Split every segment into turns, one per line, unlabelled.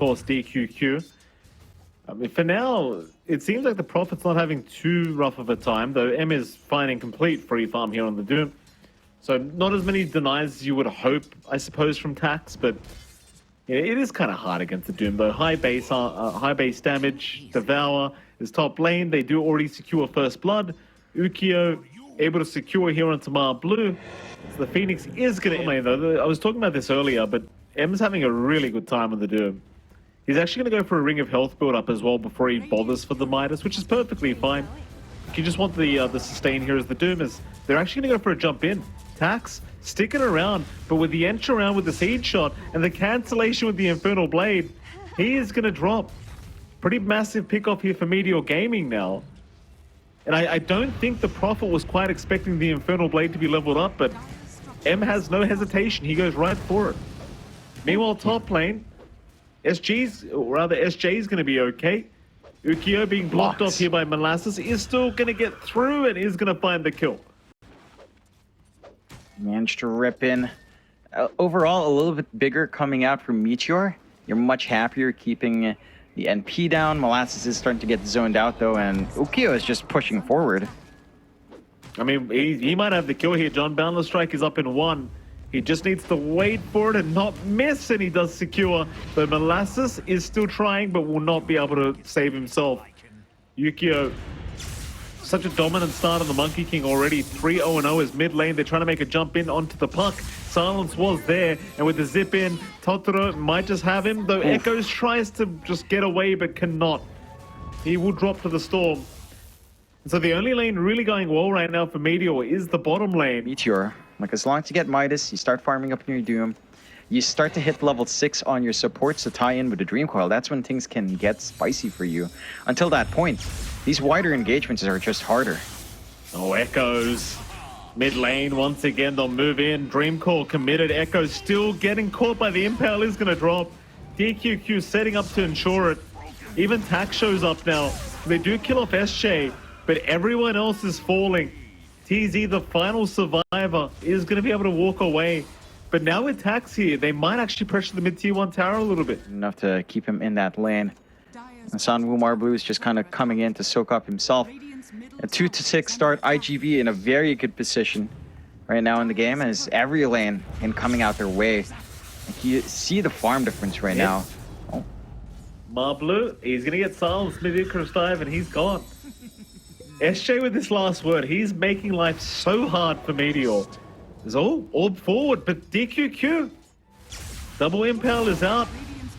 course, DQQ. I mean, for now, it seems like the Prophet's not having too rough of a time, though M is finding complete free farm here on the Doom. So not as many denies as you would hope, I suppose, from Tax, but yeah, it is kind of hard against the Doom, though. High base damage, Devour is top lane. They do already secure First Blood. Ukio able to secure here onto Mar Blue. So the Phoenix is going to lane, though. I was talking about this earlier, but M's having a really good time on the Doom. He's actually going to go for a Ring of Health build up as well before he bothers for the Midas, which is perfectly fine. You just want the sustain here as the Doom is. They're actually going to go for a jump in. Tax sticking around, but with the entry around with the Seed Shot and the cancellation with the Infernal Blade, he is going to drop. Pretty massive pick off here for Meteor Gaming now. And I don't think the Prophet was quite expecting the Infernal Blade to be leveled up, but M has no hesitation. He goes right for it. Meanwhile, top lane, SJ's going to be okay. Ukio being blocked off here by Molasses is still going to get through and is going to find the kill.
Managed to rip in. Overall, a little bit bigger coming out from Meteor. You're much happier keeping the NP down. Molasses is starting to get zoned out, though, and Ukio is just pushing forward.
I mean, he might have the kill here. John Boundless Strike is up in 1. He just needs to wait for it and not miss, and he does secure. But Molasses is still trying, but will not be able to save himself. Ukio, such a dominant start on the Monkey King already. 3-0-0 is mid lane. They're trying to make a jump in onto the puck. Silence was there, and with the zip in, Totoro might just have him, though Echoes tries to just get away but cannot. He will drop to the Storm. And so the only lane really going well right now for Meteor is the bottom lane.
Meteor, like as long as you get Midas, you start farming up in your Doom, you start to hit level 6 on your supports to tie in with the Dream Coil. That's when things can get spicy for you. Until that point, these wider engagements are just harder.
Oh, Echoes. Mid lane, once again, they'll move in. Dream Coil committed. Echoes still getting caught by the Impale is going to drop. DQQ setting up to ensure it. Even Tax shows up now. They do kill off SJ, but everyone else is falling. TZ, the final survivor, is going to be able to walk away. But now with Tax here, they might actually pressure the mid-tier 1 tower a little bit.
Enough to keep him in that lane. And Sanwoo Marblu is just kind of coming in to soak up himself. A 2-6 start, iG.V in a very good position right now in the game, as every lane and coming out their way. Like you see the farm difference right now. Oh.
Marblu, he's going to get silenced mid-Icarus dive and he's gone. SJ with this last word, he's making life so hard for Meteor. There's all forward, but DQQ. Double Impale is out.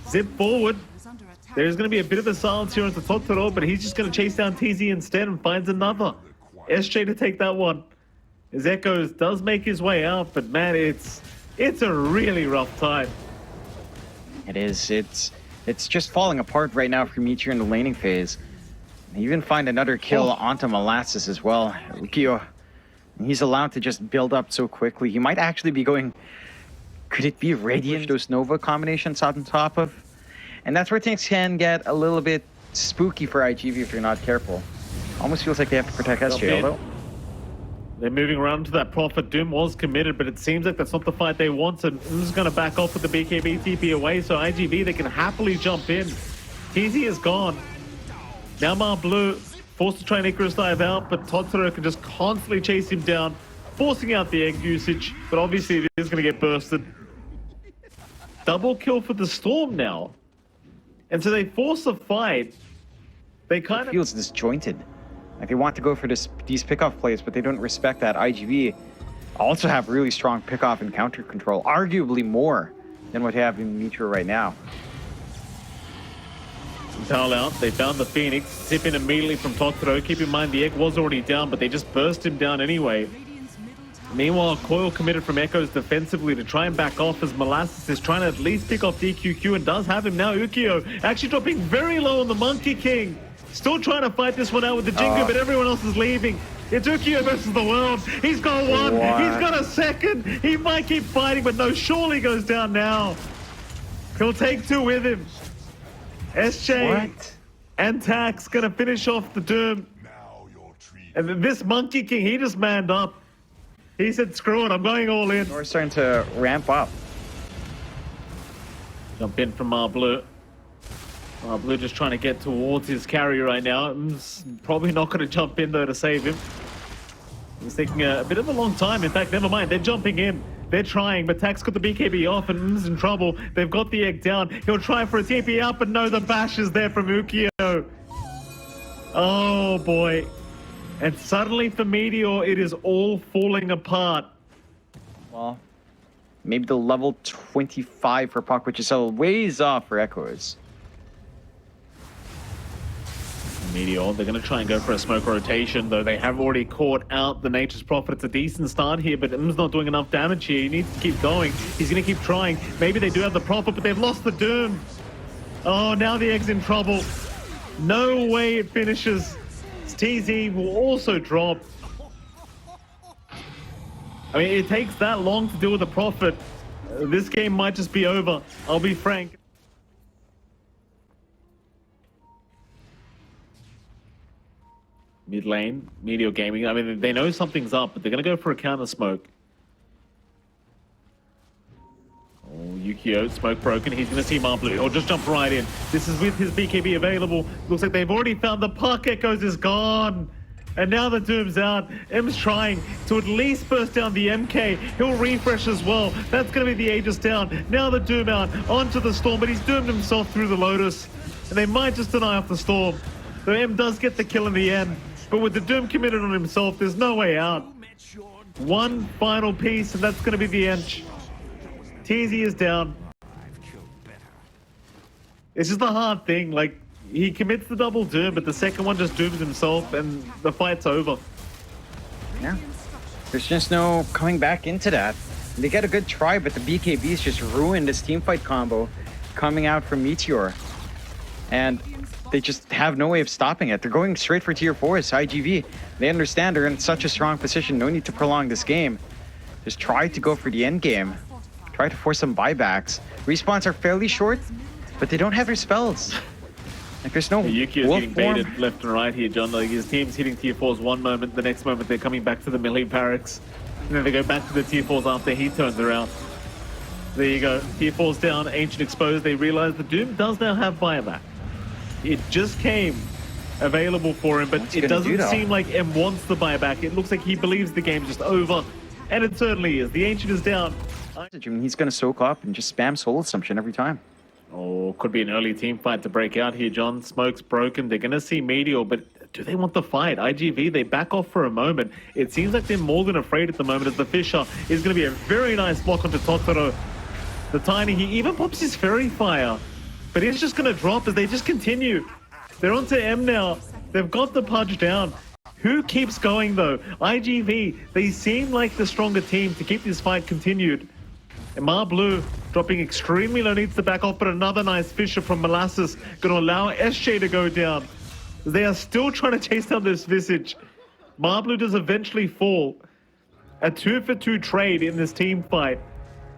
Zip forward. There's going to be a bit of a silence here onto Totoro, but he's just going to chase down TZ instead and finds another. SJ to take that one. His Echoes does make his way out, but man, it's a really rough time.
It is. It's just falling apart right now for Meteor in the laning phase. They even find another kill onto Molasses as well. Ukio, he's allowed to just build up so quickly. He might actually be going... Could it be Radiant those Nova combinations on top of? And that's where things can get a little bit spooky for iG.V if you're not careful. Almost feels like they have to protect SJ, although...
They're moving around to that Prophet. Doom was committed, but it seems like that's not the fight they want. So this is going to back off with the BKB TP away. So iG.V, they can happily jump in. TZ is gone. Now Mar Blue forced to try and Icarus dive out, but Totoro can just constantly chase him down, forcing out the egg usage. But obviously it is going to get bursted. Double kill for the Storm now. And so they force a fight. They kind of...
feels disjointed. Like they want to go for these pickoff plays, but they don't respect that. iG.V also have really strong pickoff and counter control, arguably more than what they have in Meteor right now.
Impale out, they found the Phoenix, zip in immediately from Totoro. Keep in mind the egg was already down, but they just burst him down anyway. Meanwhile, Coil committed from Echoes defensively to try and back off as Molasses is trying to at least pick off DQQ and does have him now. Ukio actually dropping very low on the Monkey King. Still trying to fight this one out with the Jingu, but everyone else is leaving. It's Ukio versus the world. He's got one. He's got a second. He might keep fighting, but no, surely goes down now. He'll take 2 with him. SJ and Tax gonna finish off the Doom. And this Monkey King, he just manned up. He said, screw it, I'm going all in.
We're starting to ramp up.
Jump in from Mar Blue. Blue just trying to get towards his carry right now. Probably not going to jump in though to save him. He's taking a bit of a long time. In fact, never mind. They're jumping in. They're trying, but Tax got the BKB off and M's in trouble. They've got the egg down. He'll try for a TP out, but no, the bash is there from Ukio. Oh boy. And suddenly for Meteor, it is all falling apart.
Well, maybe the level 25 for Puck, which is a ways off for Echoes.
Meteor, they're going to try and go for a smoke rotation, though they have already caught out the Nature's Prophet. It's a decent start here, but M's not doing enough damage here. He needs to keep going. He's going to keep trying. Maybe they do have the Prophet, but they've lost the Doom. Oh, now the Egg's in trouble. No way it finishes. TZ will also drop. I mean, it takes that long to deal with the Prophet. This game might just be over. I'll be frank. Mid lane, Meteor Gaming. I mean, they know something's up, but they're going to go for a counter smoke. Oh, Ukio, smoke broken. He's going to see Blue. He'll just jump right in. This is with his BKB available. Looks like they've already found the Puck. Echoes is gone. And now the Doom's out. M's trying to at least burst down the MK. He'll refresh as well. That's going to be the Aegis down. Now the Doom out onto the Storm, but he's doomed himself through the Lotus. And they might just deny off the Storm. So M does get the kill in the end. But with the Doom committed on himself, there's no way out. One final piece, and that's going to be the end. TZ is down. It's just a hard thing. Like, he commits the double Doom, but the second one just dooms himself, and the fight's over.
Yeah. There's just no coming back into that. They get a good try, but the BKBs just ruined this teamfight combo coming out from Meteor. And they just have no way of stopping it. They're going straight for tier 4s, IGV. They understand they're in such a strong position. No need to prolong this game. Just try to go for the end game. Try to force some buybacks. Respawns are fairly short, but they don't have their spells. Like, there's no
Yuki is getting baited left and right here, John. Like, his team's hitting tier 4s one moment, the next moment they're coming back to the melee barracks. And then they go back to the tier 4s after he turns around. There you go. Tier 4's down, Ancient exposed. They realize the Doom does now have buyback. It just came available for him, but it doesn't seem like M wants the buyback. It looks like he believes the game's just over, and it certainly is. The Ancient is down.
I mean, he's going to soak up and just spam Soul Assumption every time.
Oh, could be an early team fight to break out here, John. Smoke's broken. They're going to see Meteor, but do they want the fight? IGV, they back off for a moment. It seems like they're more than afraid at the moment, as the Fisher is going to be a very nice block onto Totoro. The Tiny, he even pops his Fairy Fire. But he's just going to drop as they just continue. They're onto M now. They've got the Pudge down. Who keeps going, though? IGV, they seem like the stronger team to keep this fight continued. And Blue dropping extremely low, needs to back off, but another nice Fisher from Molasses going to allow SJ to go down. They are still trying to chase down this Visage. Blue does eventually fall. A 2-for-2 trade in this team fight.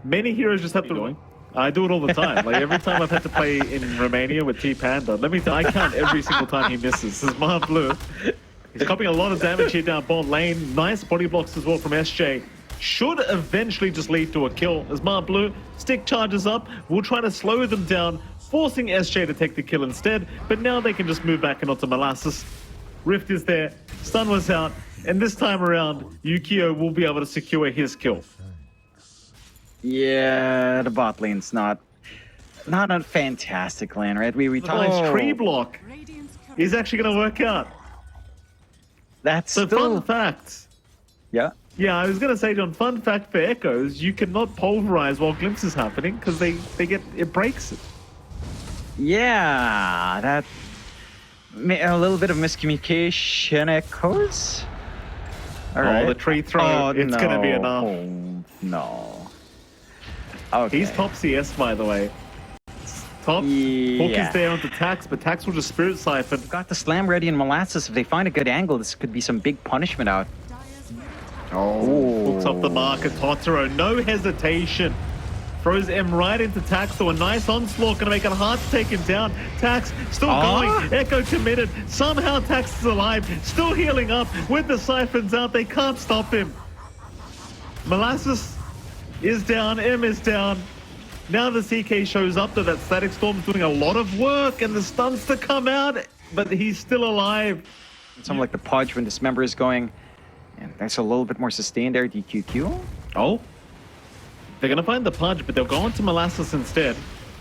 Many heroes just have to... I do it all the time. Like, every time I've had to play in Romania with T-Panda, let me tell you, I count every single time he misses. This is Blue. He's copying a lot of damage here down bot lane. Nice body blocks as well from SJ. Should eventually just lead to a kill as Blue stick charges up. We'll try to slow them down, forcing SJ to take the kill instead. But now they can just move back and onto Molasses. Rift is there. Stun was out. And this time around, Ukio will be able to secure his kill.
Yeah, the bot lane's not a fantastic lane, right? We
nice tree block is actually going to work out.
That's
so
still...
fun fact.
Yeah.
Yeah, I was going to say, John, fun fact for Echoes, you cannot pulverize while Glimpse is happening because it breaks it.
Yeah, that a little bit of miscommunication, Echoes. All right.
The tree throw, it's going to be enough.
Oh, no. Okay.
He's top CS, by the way. Top.
Yeah.
Hook is there onto Tax, but Tax will just Spirit Siphon.
Got the Slam ready in Molasses. If they find a good angle, this could be some big punishment out.
Oh. Hooks up the mark at Totoro. No hesitation. Throws M right into Tax, so a nice onslaught. Gonna make it hard to take him down. Tax still going. Echo committed. Somehow Tax is alive. Still healing up with the Siphons out. They can't stop him. Molasses is down. M is down. Now the CK shows up though, that Static Storm's doing a lot of work and the stuns to come out, but he's still alive.
Something like the Pudge when Dismember is going. And that's a little bit more sustained there, DQQ.
Oh, they're gonna find the Pudge, but they'll go on to Molasses instead.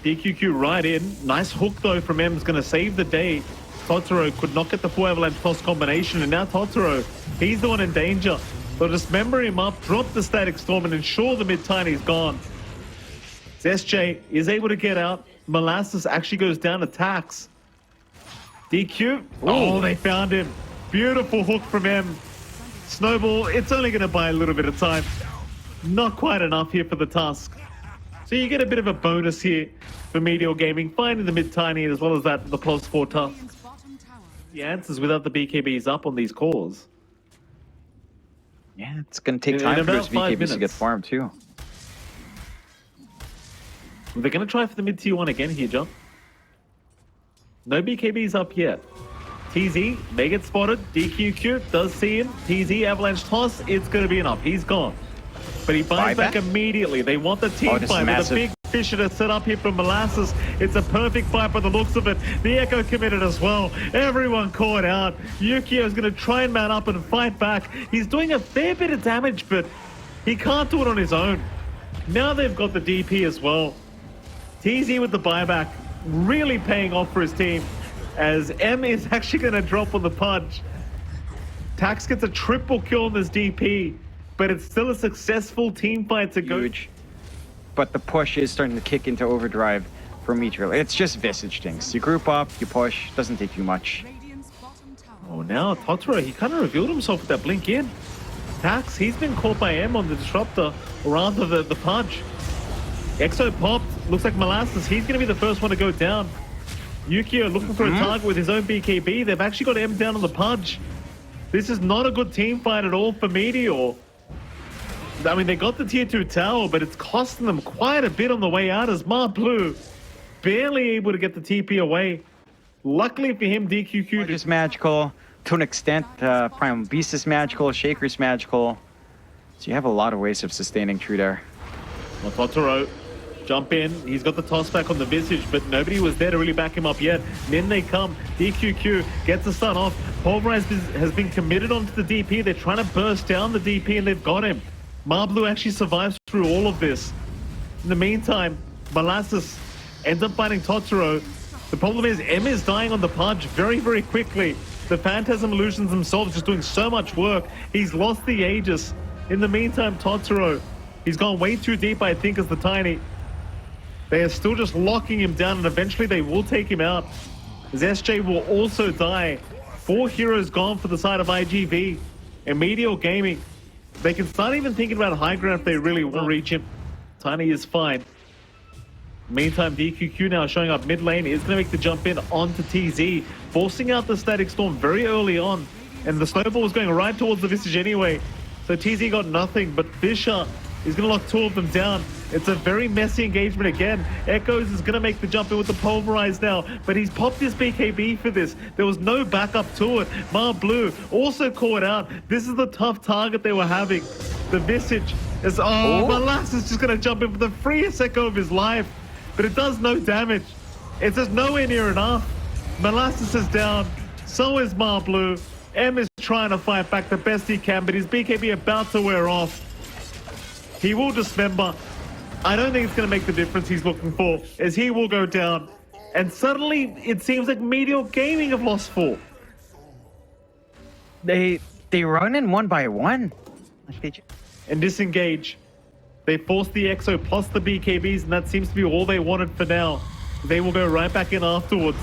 DQQ right in. Nice hook though from M is gonna save the day. Totoro could not get the full avalanche toss combination, and now Totoro, he's the one in danger. They'll dismember him up, drop the Static Storm, and ensure the mid-tiny's gone. SJ is able to get out. Molasses actually goes down, attacks. DQ, oh, they found him. Beautiful hook from M. Snowball, it's only going to buy a little bit of time. Not quite enough here for the Tusk. So you get a bit of a bonus here for Meteor Gaming, finding the mid-tiny as well as that the +4 Tusk. The answers without the BKBs up on these cores.
Yeah, it's going to take time for those BKBs to get farmed too.
They're going to try for the mid-tier one again here, John. No BKBs up yet. TZ, they get spotted. DQQ does see him. TZ, avalanche toss, it's going to be enough. He's gone. But he buys back immediately. They want the team fight with a big Fisher to set up here from Molasses. It's a perfect fight by the looks of it. The Echo committed as well. Everyone caught out. Yukio's going to try and man up and fight back. He's doing a fair bit of damage, but he can't do it on his own. Now they've got the DP as well. TZ with the buyback, really paying off for his team, as M is actually going to drop on the Pudge. Tax gets a triple kill on this DP, but it's still a successful team fight to go.
Huge. But the push is starting to kick into overdrive for Meteor. It's just Visage things. You group up, you push, doesn't take too much.
Oh, now Totoro, he kind of revealed himself with that blink in. Tax, he's been caught by M on the Disruptor, or rather the Pudge. Exo popped, looks like Molasses, he's going to be the first one to go down. Yukio looking for a target with his own BKB. They've actually got M down on the Pudge. This is not a good team fight at all for Meteor. I mean, they got the tier 2 tower, but it's costing them quite a bit on the way out as Blue barely able to get the TP away. Luckily for him, DQQ
is magical. To an extent, Primal Beast is magical, Shaker's magical. So you have a lot of ways of sustaining True there.
Well, Totoro, jump in. He's got the toss back on the Visage, but nobody was there to really back him up yet. Then they come. DQQ gets the stun off. Pulverize has been committed onto the DP. They're trying to burst down the DP, and they've got him. Blue actually survives through all of this. In the meantime, Molasses ends up fighting Totoro. The problem is M is dying on the Pudge very, very quickly. The Phantasm Illusions themselves just doing so much work. He's lost the Aegis. In the meantime, Totoro, he's gone way too deep, I think, as the Tiny. They are still just locking him down, and eventually they will take him out. As SJ will also die. 4 heroes gone for the side of iG.V. and Meteor Gaming. They can start even thinking about high ground if they really want to reach him. Tiny is fine. Meantime, DQQ now showing up mid lane is going to make the jump in onto TZ, forcing out the Static Storm very early on. And the Snowball was going right towards the Visage anyway. So TZ got nothing, but Fisher is going to lock 2 of them down. It's a very messy engagement again. Echoes is going to make the jump in with the Pulverize now, but he's popped his BKB for this. There was no backup to it. Blue also caught out. This is the tough target they were having. The Visage is, Molasses is just going to jump in for the freest Echo of his life, but it does no damage. It's just nowhere near enough. Molasses is down. So is Blue. M is trying to fight back the best he can, but his BKB about to wear off. He will dismember. I don't think it's going to make the difference he's looking for, as he will go down. And suddenly, it seems like Meteor Gaming have lost 4.
They run in 1 by 1.
And disengage. They force the Exo plus the BKBs, and that seems to be all they wanted for now. They will go right back in afterwards.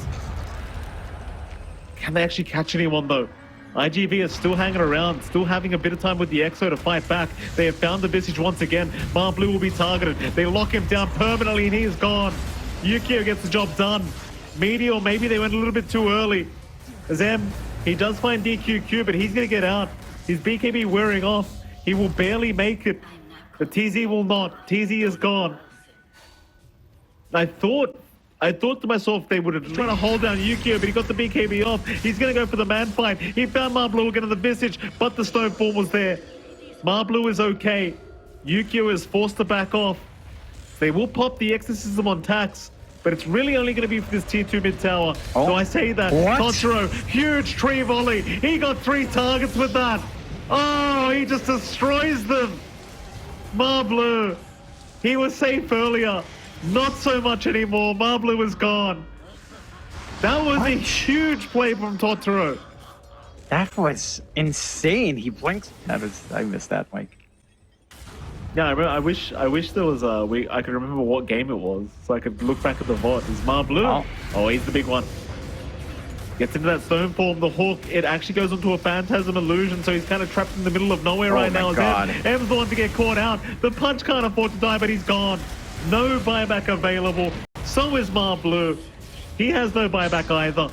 Can they actually catch anyone, though? iG.V is still hanging around, still having a bit of time with the Exo to fight back. They have found the Visage once again. Blue will be targeted. They lock him down permanently, and he is gone. Yukio gets the job done. Meteor, maybe they went a little bit too early. As M, he does find DQQ, but he's going to get out. His BKB wearing off. He will barely make it. But TZ will not. TZ is gone. I thought to myself they would have tried to hold down Yukio, but he got the BKB off. He's going to go for the man fight. He found Blue again in the Visage, but the Snowfall was there. Blue is okay. Yukio is forced to back off. They will pop the exorcism on tax, but it's really only going to be for this tier 2 mid tower.
Oh.
So I say that.
What?
Totoro, huge tree volley. He got 3 targets with that. Oh, he just destroys them. Marblu, he was safe earlier. Not so much anymore. Marblu is gone. That was a huge play from Totoro.
That was insane. He blinked. I missed that, Mike.
Yeah, I wish there was I could remember what game it was, so I could look back at the VOD. Is Marblu? Oh, he's the big one. Gets into that stone form, the hook. It actually goes into a phantasm illusion, so he's kind of trapped in the middle of nowhere right now. M's the one to get caught out. The punch can't afford to die, but he's gone. No buyback available. So is Marblu. He has no buyback either.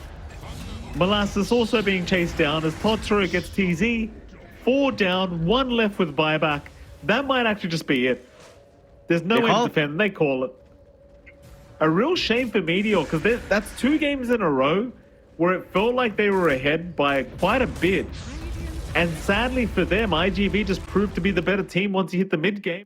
Molasses also being chased down as Totoro gets TZ. 4 down, 1 left with buyback. That might actually just be it. There's no way to defend. They call it. A real shame for Meteor, because that's 2 games in a row where it felt like they were ahead by quite a bit. And sadly for them, iG.V just proved to be the better team once he hit the mid game.